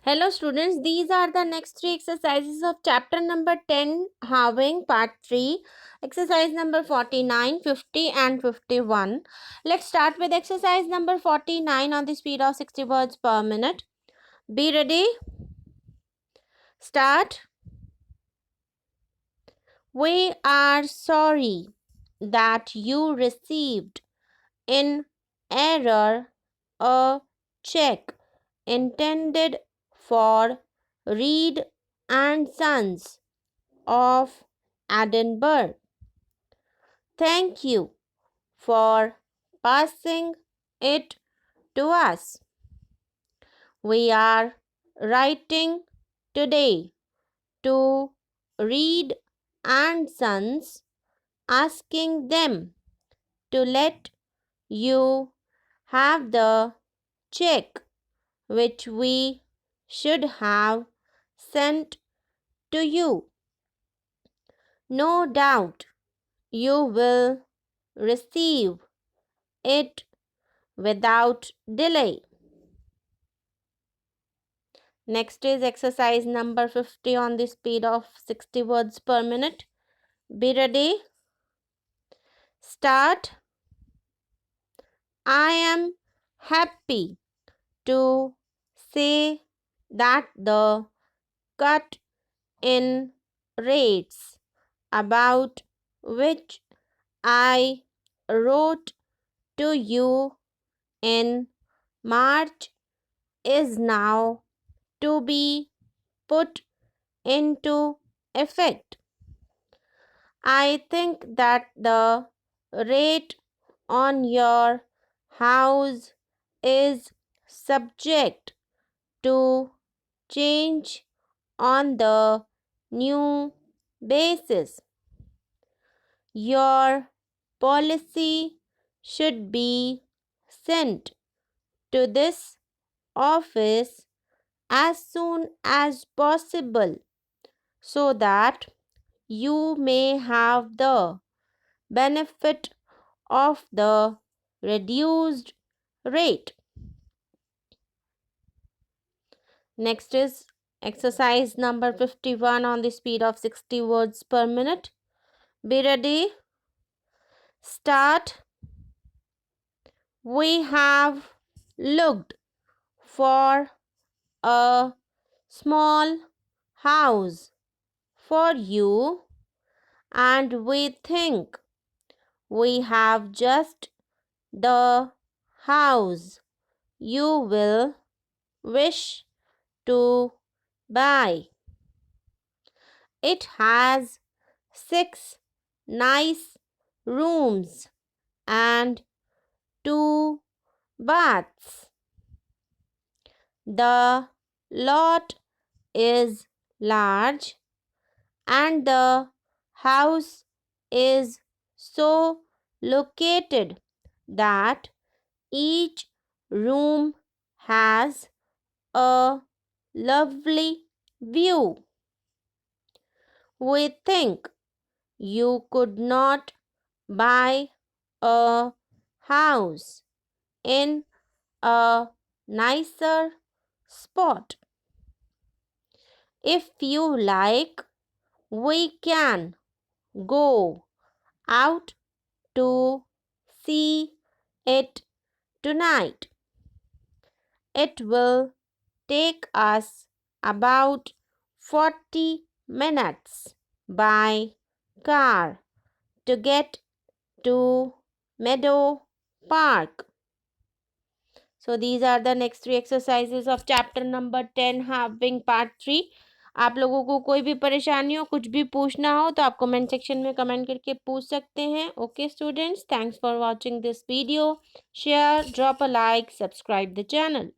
Hello students, these are the next three exercises of chapter number 10, Halving, part 3, exercise number 49, 50 and 51. Let's start with exercise number 49 on the speed of 60 words per minute. Be ready. Start. We are sorry that you received in error a check intended for Reed and Sons of Edinburgh. Thank you for passing it to us. We are writing today to Reed and Sons, asking them to let you have the check which we should have sent to you. No doubt you will receive it without delay. Next is exercise number 50 on the speed of 60 words per minute. Be ready. Start. I am happy to say that the cut in rates about which I wrote to you in March is now to be put into effect. I think that the rate on your house is subject to change on the new basis. Your policy should be sent to this office as soon as possible so that you may have the benefit of the reduced rate. Next is exercise number 51 on the speed of 60 words per minute. Be ready. Start. We have looked for a small house for you and we think we have just the house you will wish to buy. It has 6 nice rooms and 2 baths. The lot is large and the house is so located that each room has a lovely view. We think you could not buy a house in a nicer spot. If you like, we can go out to see it tonight. It will take us about 40 minutes by car to get to Meadow Park. So these are the next 3 exercises of chapter number 10 Halving part 3. आप लोगों को कोई भी परेशानी हो, कुछ भी पूछना हो तो आप कमेंट सेक्शन में कमेंट करके पूछ सकते हैं. Okay students, thanks for watching this video. Share, drop a like, subscribe the channel.